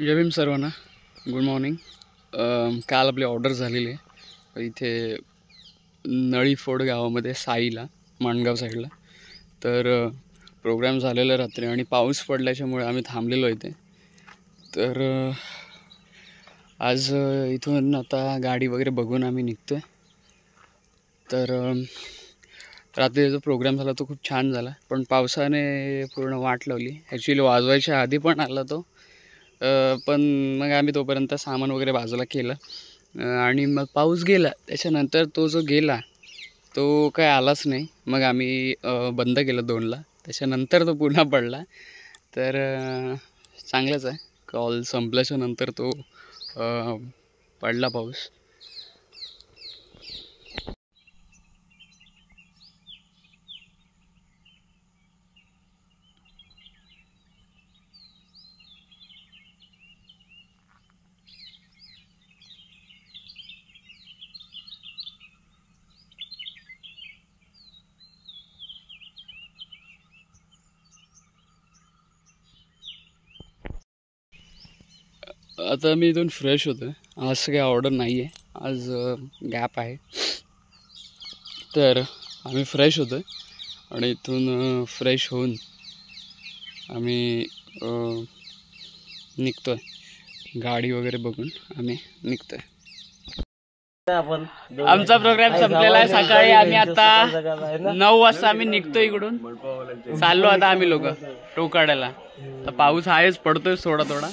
जय भीम सर्वांना, good morning. काल आपली ऑर्डर झालेली आहे इथे नळीफोड गावामध्ये साईला, माणगाव साईडला। तर प्रोग्राम झालेला रात्री आणि पाऊस पडल्याच्यामुळे आम्ही थांबलेलो इथे। तर आज इथून आता गाडी वगैरे बघून आम्ही निघतोय। तर रात्री जो प्रोग्राम झाला तो खूप छान झाला, पण पावसाने पूर्ण वाट लावली। ॲक्च्युली वाजवायच्या आधी पण आला तो, पण मग आम्ही तोपर्यंत सामान वगैरे बाजूला केलं आणि मग पाऊस गेला। त्याच्यानंतर तो जो गेला तो काय आलाच नाही। मग आम्ही बंद केलं 2ला, त्याच्यानंतर तो पुन्हा पडला। तर चांगलंच आहे, कॉल संपल्याच्या नंतर तो पडला पाऊस। आता मी इथून फ्रेश होतो। आज काही ऑर्डर नाही आहे, आज गॅप आहे। तर आम्ही फ्रेश होतो आणि इथून फ्रेश होऊन आम्ही निघतो आहे। गाडी वगैरे बघून आम्ही निघतो आहे। आमचा प्रोग्राम संपलेला आहे। सकाळी आम्ही आता 9 वाजता आम्ही निघतो इकडून, चाललो आता आम्ही लोक टोकाड्याला। तर पाऊस आहेच, पडतोय थोडा थोडा।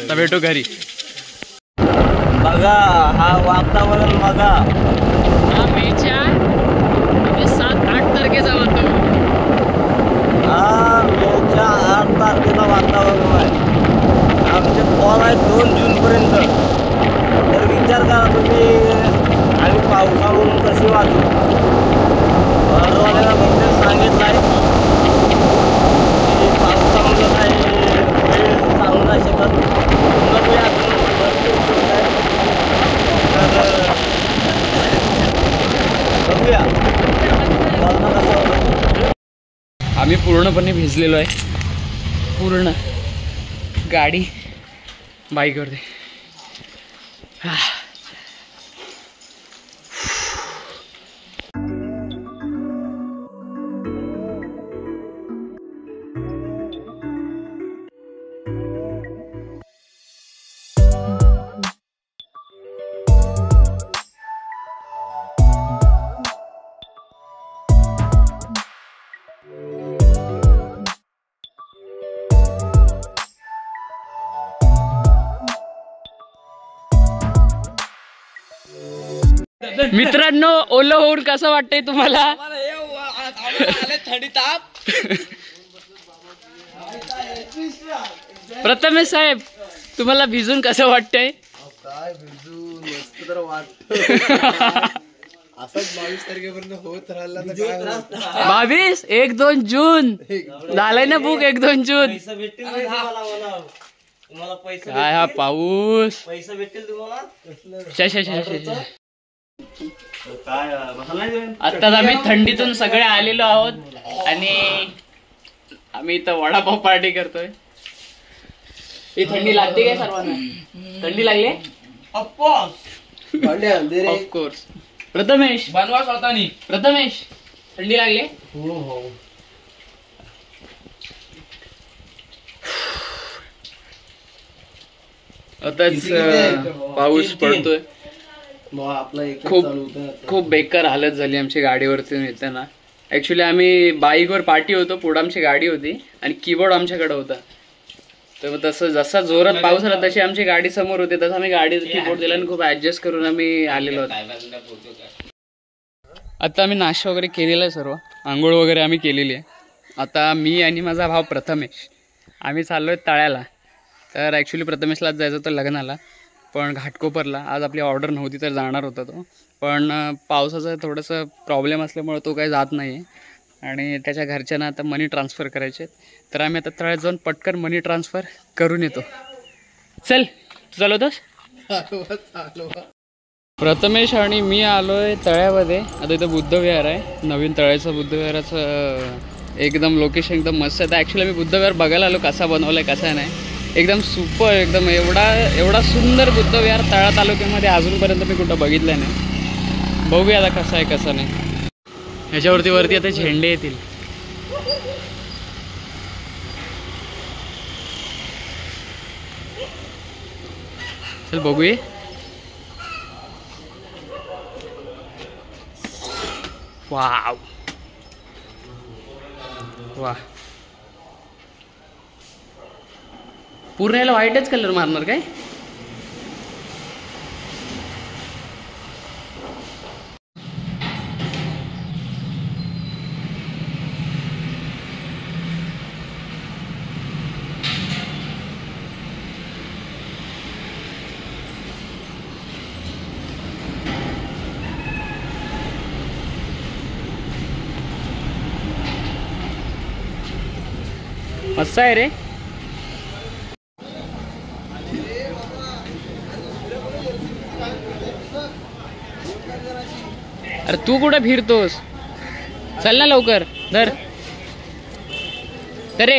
तर भेटू घरी। बघा हा वातावरण बघा, हा मेच्या 7-8 तारखेचा होतो। हा मेच्या 8 तारखेला वातावरण आहे। आमचे कॉल आहे 2 जूनपर्यंत। तर विचार करा तुम्ही, आम्ही पावसावरून कशी वाचू। वारवाल्याला फक्त सांगितलं आहे की पावसामुळे काही वेळ सांगू नाही शकत। बघूया आम्ही पूर्णपणे भिजलेलो आहे, पूर्ण गाडी बाईकवरती। मित्रांनो, ओलं होऊन कसं वाटतंय तुम्हाला? थंडी ताप। प्रथमेश साहेब, तुम्हाला भिजून कसं वाटतंय? काय भिजून मस्त तर वाटत। असंच 22 तारखेपर्यंत होत राहिला तर काय। 22, 1-2 जून झालंय ना बुक। 1-2 जून काय हा पाऊस। पैसे भेटतील तुम्हाला। आत्ताच आम्ही थंडीतून सगळे आलेलो आहोत आणि आम्ही इथं वडापाव पार्टी करतोय। ही थंडी लागते काय सर्वांना? थंडी लागली ऑफकोर्स। प्रथमेश बनवा स्वतःनी। प्रथमेश, थंडी लागली? हो। आताच पाऊस पडतोय। खूप बेकार हालत झाली आमची गाडीवरती येताना। ऍक्च्युली आम्ही बाईकवर पार्टी होतो, पुढे आमची गाडी होती आणि कीबोर्ड आमच्याकडे होता। तर मग तसं जसा जोरात पाऊस आला तशी आमची गाडी समोर होती, तसं आम्ही गाडी कीबोर्ड दिला आणि खूप ऍडजस्ट करून आम्ही आलेलो होतो। आता आम्ही नाश्ता वगैरे केलेला आहे, सर्व आंघोळ वगैरे आम्ही केलेली आहे। आता मी आणि माझा भाऊ प्रथमेश आम्ही चाललोय तळ्याला। तर ॲक्च्युली प्रथमेशलाच जायचं होतं लग्नाला, पण घाटकोपरला आज आपली ऑर्डर नव्हती तर जाणार होता तो, पण पावसाचं थोडंसं प्रॉब्लेम असल्यामुळे तो काही जात नाही आहे आणि त्याच्या घरच्यांना आता मनी ट्रान्सफर करायचे। तर आम्ही आता तळ्यात जाऊन पटकन मनी ट्रान्सफर करून येतो। चल, तू चालवतोस? प्रथमेश आणि मी आलोय तळ्यामध्ये। आता इथं बुद्धविहार आहे, नवीन तळ्याचं बुद्धविहाराचं एकदम लोकेशन एकदम मस्त आहे. ॲक्च्युली मी बुद्धविहार बघायला आलो कसा बनवला आहे कसा नाही. एकदम सुपर, एकदम एवढा सुंदर बुद्धविहार तळा तालुक्यामध्ये अजूनपर्यंत मी कुठं बघितलं नाही. बघूया आता कसं आहे कसं नाही. ह्याच्यावरती आता झेंडे येतील. चल बघूया. वाव वा, पूर्ण याला व्हाईटच कलर मारणार काय? मस्त आहे रे. अरे तू कुठं फिरतोस? चल ना लवकर. धर रे.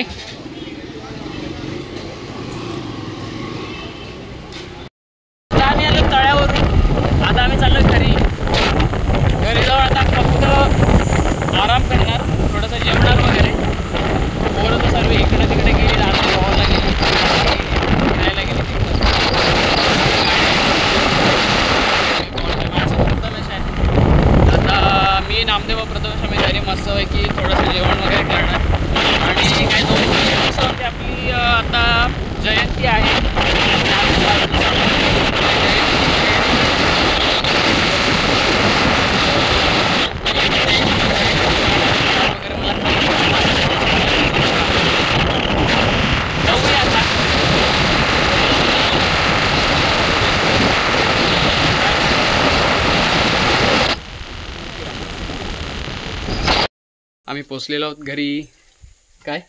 आम्ही आलो तळ्यावरून. आता आम्ही चाललो घरी. घरी जाऊन आता फक्त आराम करणार, थोडंसं जेवणार वगैरे. पोरं तर सर्व इकडे तिकडे गेली, रात्री पोहायला गेली, खायला गेली. आता मी नामदेव प्रथमेश आम्ही घरी मस्तपैकी थोडंसं जेवण वगैरे करणार. आणि काही 2 दिवसांची आपली आता जयंती आहे. आम्ही पोचलेलो आहोत घरी. काय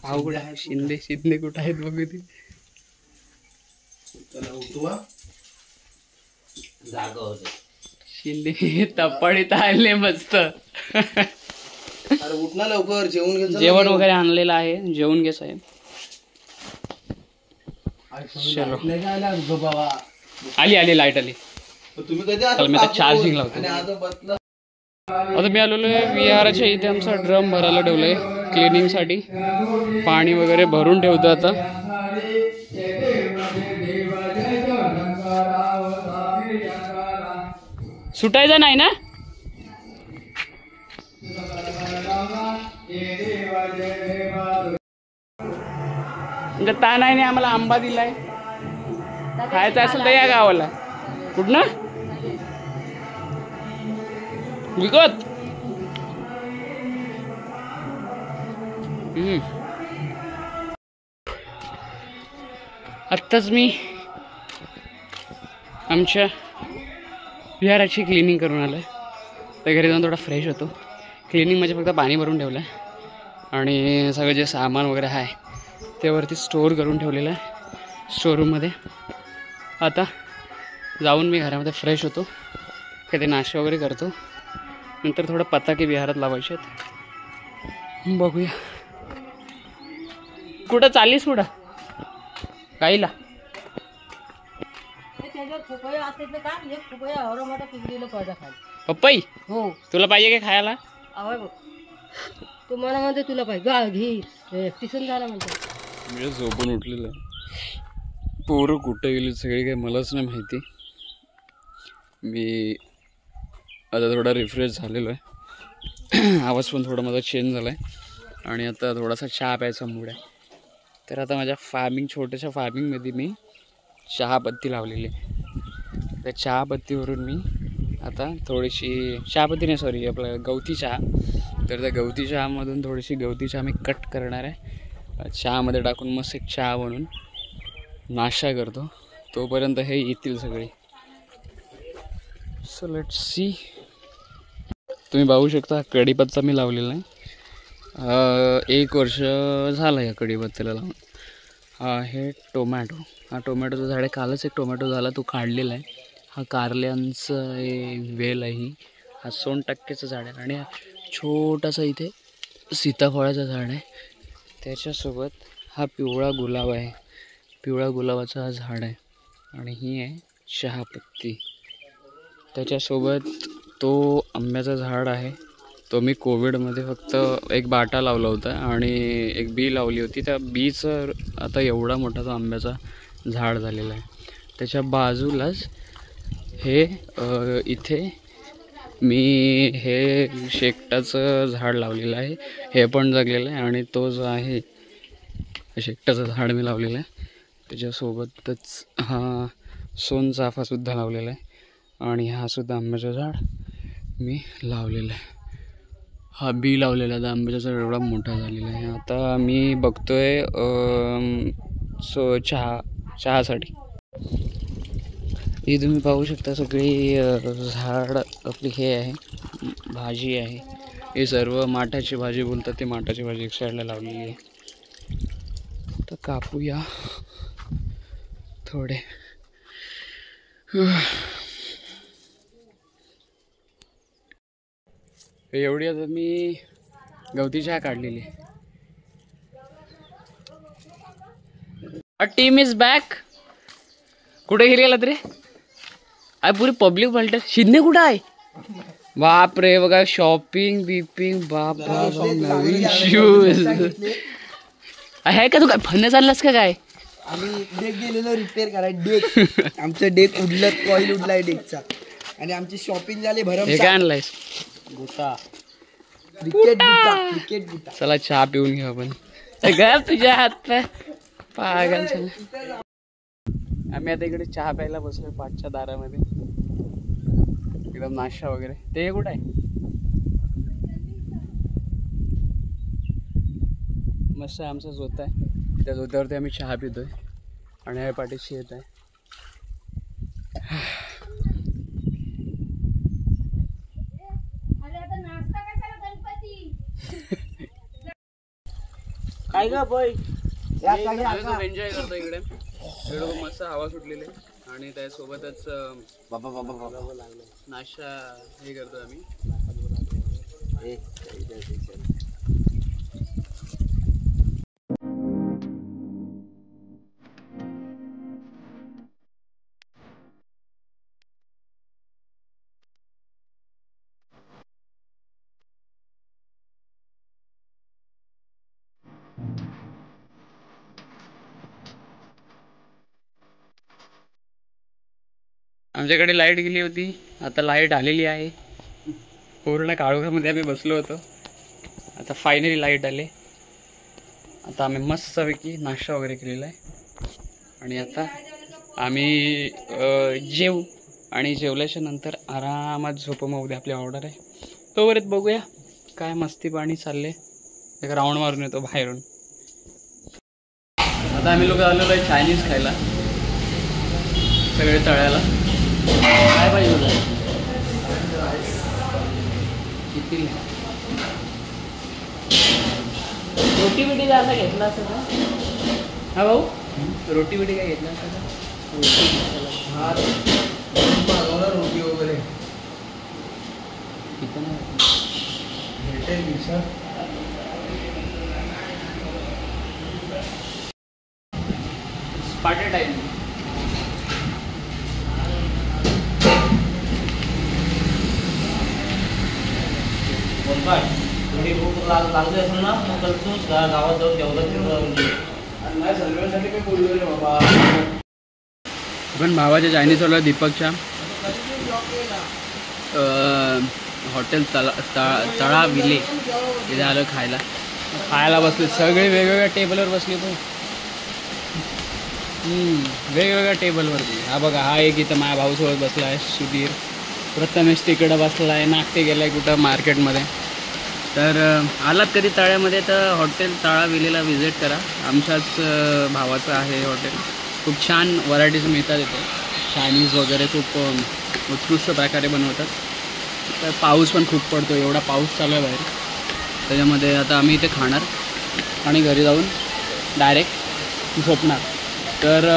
भाऊ कुठे आहे? शिंदे कुठे आहेत बघू ती. शिंदे तप्पाडीत आले मस्त. अरे उठ ना लवकर, जेवण वगैरे आणलेलं आहे. जेवून घे साहेब. चलो आली लाईट आली. तुम्ही कधी मी आता चार्जिंग लावतो. आता मी आलेलो आहे विहाराच्या इथे. आमचा ड्रम भरायला ठेवलाय क्लिनिंगसाठी. पाणी वगैरे भरून ठेवतो आता. सुटायचं नाही ना? ताण आहे. आम्हाला आंबा दिलाय. खायचं असेल तर या गावाला. कुठनं विकत? आत्ताच मी आमच्या विहाराची क्लिनिंग करून आलोय. तर घरी जाऊन थोडा फ्रेश होतो. क्लिनिंग म्हणजे फक्त पाणी भरून ठेवलं आहे आणि सगळं जे सामान वगैरे आहे ते वरती स्टोअर करून ठेवलेलं आहे स्टोरूममध्ये. आता जाऊन मी घरामध्ये फ्रेश होतो, कधी नाश्ता वगैरे करतो. नंतर थोडं पताके विहारात लावायचे आहेत. बघूया. कुठं चाललीस? कुठं गाईला? पपई हो. तुला पाहिजे काय खायला? तुम्हाला म्हणते तुला पाहिजे घे. टिसन झाला म्हणते. मी झोपून उठलेलं आहे. पोरं कुठे गेली सगळी काही मलाच नाही माहिती. मी आता थोडा रिफ्रेश झालेलो आहे. आवाज पण थोडा माझा चेंज झाला आहे आणि आता थोडासा चहा प्यायचा मूड आहे. तर आता माझ्या छोट्याशा फार्मिंगमध्ये मी चहापत्ती लावलेली आहे. त्या चहापत्तीवरून मी आता थोडीशी चहापत्ती नाही सॉरी आपलं गवती चहा. तर त्या गवती चहामधून थोडीशी गवती चहा मी कट करणार आहे. चहामध्ये टाकून मस्त एक चहा बनवून नाश्ता करतो. तोपर्यंत हे येतील सगळे. So let's see. तुम्ही पाहू शकता कढीपत्ता मी लावलेला आहे. 1 वर्ष झालं या कढीपत्त्याला लावून. हे टोमॅटो. हा टोमॅटोचं झाड आहे. कालच एक टोमॅटो झाला तो काढलेला आहे. हा कारल्यांचं वेल आहे. हा 100% झाड आहे आणि छोटासा इथे सीताफळाचं झाड आहे, त्याच्यासोबत हा पिवळा गुलाब आहे, पिवळा गुलाबाचा हा झाड आहे, आणि ही आहे चहापत्ती. त्याच्यासोबत तो आंब्याचा झाड आहे, तो मी कोविडमध्ये फक्त एक बाटा लावला होता आणि एक बी लावली होती. त्या बीचं आता एवढा मोठा तो आंब्याचा झाड झालेला आहे. त्याच्या बाजूलाच हे इथे मी हे शेकटाचं झाड लावलेलं आहे, हे पण जगलेलं आहे. आणि तो जो आहे शेकटाचं झाड मी लावलेलं आहे, त्याच्यासोबतच हा सोनचाफासुद्धा लावलेला आहे, आणि हा सुद्धा आंब्याचं झाड मी लावलेला आहे. हा बी लावलेला आहे, आंब्याचा झाड एवढा मोठा झालेला आहे. आता मी बघतोय चहासाठी. ही तुम्ही पाहू शकता सगळी झाड आपली हे आहे, भाजी आहे. हे सर्व माठाची भाजी बोलतात, ते माठाची भाजी एक साईडला लावलेली आहे. तर कापूया थोडे. एवढी आता मी गवती चहा काढलेली. Team is back. कुठे गेला रे? अरे पुरी पब्लिक पलट. शिंदे कुठं आहे? बाप रे, बघा शॉपिंग बिपिंग. बाप नवीन शूज आहे का? तू काय फन्न चाललास का काय? आम्ही डेक गेलेलो रिपेअर करायला. डेक आमचं डेक उडलं, कॉईल उडलाय डेकचा, आणि आमची शॉपिंग झाली भरम. हे काय आणलायस? गोटा, क्रिकेट गुटा. चला चहा पिऊन घेऊ आपण. तुझ्या हात पागल. आम्ही आता इकडे चहा प्यायला बसलोय पाठच्या दारामध्ये, एकदम नाश्ता वगैरे. ते कुठं आहे? मस्त आमचा जोता आहे, त्या जोत्यावरती आम्ही चहा पितोय, आणि ह्या पाठीशी येत आहे. काय ग बाई, एन्जॉय करतो इकडे. इकडे मस्त हवा सुटलेली आहे, आणि त्यासोबतच नाश्ता हे करतो आम्ही. आमच्याकडे लाईट गेली होती, आता लाईट आलेली आहे. पूर्ण काळोखामध्ये आम्ही बसलो होतो, आता फायनली लाईट आले. आता आम्ही मस्तपैकी नाश्ता वगैरे केलेला आहे, आणि आता आम्ही जेवू, आणि जेवल्याच्या नंतर आरामात झोपू. उद्या आपली ऑर्डर आहे, तोपर्यंत बघूया काय मस्ती पाणी चालले. एक राऊंड मारून येतो बाहेरून. आता आम्ही लोक आलेलो आहे चायनीज खायला, सगळे तळ्याला. काय पाहिजे होतं? किती रोटी बिटी काय असं घेतला असं का? हा भाऊ, रोटी बिटी काय घेतला असं का? रोटी वगैरे किती नाही भेटेल. स्पार्टर टाईम. थोडी भूक लागली असेल ना, मग तूच गावात जाऊन तेवढं पण भावाच्या चायनीजवाला दीपकच्या हॉटेल तळा विले इथे आलं खायला बसले. सगळे वेगवेगळ्या टेबलवर बसले. तो वेगवेगळ्या टेबलवरती. हा बघा, हा एक इथं माझ्या भाऊसोबत बसला आहे सुधीर. प्रथमेश तिकडं बसला आहे, नागटे गेला आहे कुठं मार्केटमध्ये. तर आलात कधी तळ्यामध्ये तर हॉटेल तळा विलेला व्हिजिट करा. आमच्याच भावाचं आहे हॉटेल. खूप छान व्हरायटीज मिळतात इथे. चायनीज वगैरे खूप उत्कृष्ट प्रकारे बनवतात. तर पाऊस पण खूप पडतो, एवढा पाऊस चालू आहे बाहेर. त्याच्यामध्ये आता आम्ही इथे खाणार आणि घरी जाऊन डायरेक्ट झोपणार. तर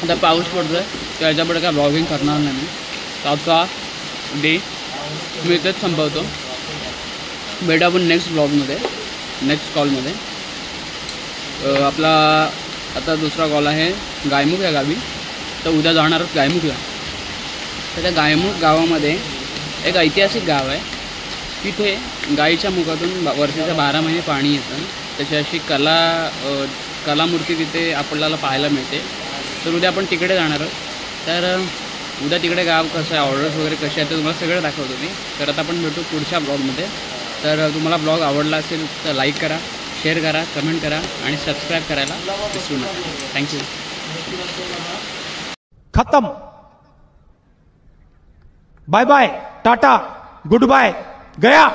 आता पाऊस पडतो आहे, त्याच्यापुढे काय ब्लॉगिंग करणार नाही मी. आजचा डे मी इथेच संपवतो. भेटू आपण नेक्स्ट ब्लॉगमध्ये, नेक्स्ट कॉलमध्ये. आपला आता दुसरा कॉल आहे गायमुख या गावी. तर उद्या जाणार गायमुखला. तर त्या गायमुख गावामध्ये एक ऐतिहासिक गाव आहे. तिथे गाईच्या मुखातून वर्षाच्या 12 महिने पाणी येतं. त्याची अशी कलामूर्ती तिथे आपल्याला पाहायला मिळते. तर उद्या आपण तिकडे जाणार आहोत. तर उद्या तिकडे गाव कसं आहे, ऑर्डर्स वगैरे कसे आहेत ते तुम्हाला सगळं दाखवतो मी. तर आता आपण भेटू पुढच्या ब्लॉगमध्ये. तर तुम्हाला ब्लॉग आवडला असेल तर लाईक करा, शेअर करा, कमेंट करा आणि सबस्क्राईब करायला विसरू नका. थँक्यू. खत्म. Bye bye, tata, good bye, गया.